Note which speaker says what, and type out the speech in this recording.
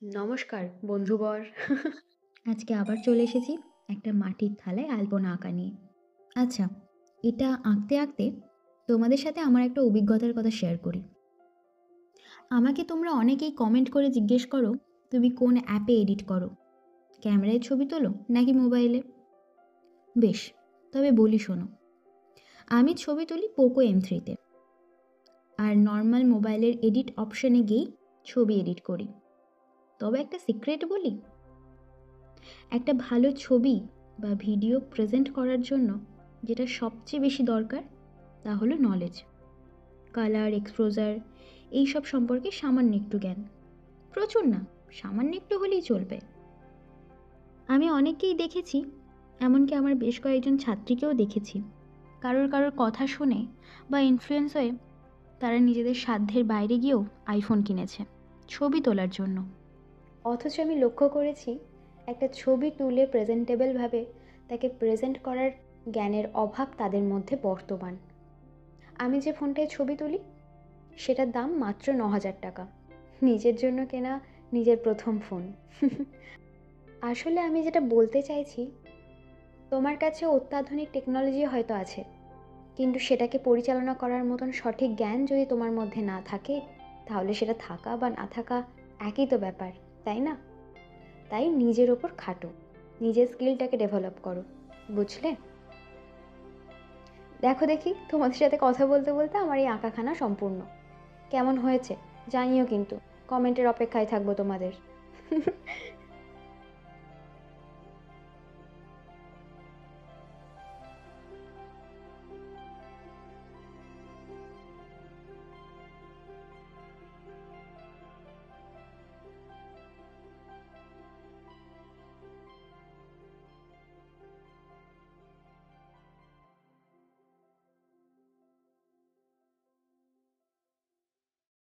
Speaker 1: নমস্কার বন্ধুবর।
Speaker 2: আজকে আবার চলে এসেছি একটা মাটির থালায় আলপনা আঁকা নিয়ে। আচ্ছা, এটা আঁকতে আঁকতে তোমাদের সাথে আমার একটা অভিজ্ঞতার কথা শেয়ার করি। আমাকে তোমরা অনেকেই কমেন্ট করে জিজ্ঞেস করো, তুমি কোন অ্যাপে এডিট করো? ক্যামেরায় ছবি তোলো নাকি মোবাইলে? বেশ, তবে বলি শোনো। আমি ছবি তুলি পোকো M3 তে, আর নর্মাল মোবাইলের এডিট অপশনে গিয়েই ছবি এডিট করি। তবে একটা সিক্রেট বলি, একটা ভালো ছবি বা ভিডিও প্রেজেন্ট করার জন্য যেটা সবচেয়ে বেশি দরকার তা হলো নলেজ। কালার, এক্সপোজার এইসব সম্পর্কে সামান্য একটু জ্ঞান। প্রচুর না, সামান্য একটু হলেই চলবে। আমি অনেককেই দেখেছি, এমনকি আমার বেশ কয়েকজন ছাত্রীকেও দেখেছি, কারোর কারোর কথা শুনে বা ইনফ্লুয়েন্স হয়ে তারা নিজেদের সাধ্যের বাইরে গিয়েও আইফোন কিনেছে ছবি তোলার জন্য।
Speaker 1: অথচ আমি লক্ষ্য করেছি একটা ছবি তুলে প্রেজেন্টেবলভাবে তাকে প্রেজেন্ট করার জ্ঞানের অভাব তাদের মধ্যে বর্তমান। আমি যে ফোনটায় ছবি তুলি সেটার দাম মাত্র ৯,০০০ টাকা। নিজের জন্য কেনা নিজের প্রথম ফোন। আসলে আমি যেটা বলতে চাইছি, তোমার কাছে অত্যাধুনিক টেকনোলজি হয়তো আছে, কিন্তু সেটাকে পরিচালনা করার মতন সঠিক জ্ঞান যদি তোমার মধ্যে না থাকে, তাহলে সেটা থাকা বা না থাকা একই তো ব্যাপার, তাই না? তাই নিজের ওপর খাটো, নিজের স্কিলটাকে ডেভেলপ করো, বুঝলে? দেখো দেখি, তোমাদের সাথে কথা বলতে বলতে আমার এই আঁকাখানা সম্পূর্ণ। কেমন হয়েছে জানিও কিন্তু, কমেন্টের অপেক্ষায় থাকবো তোমাদের।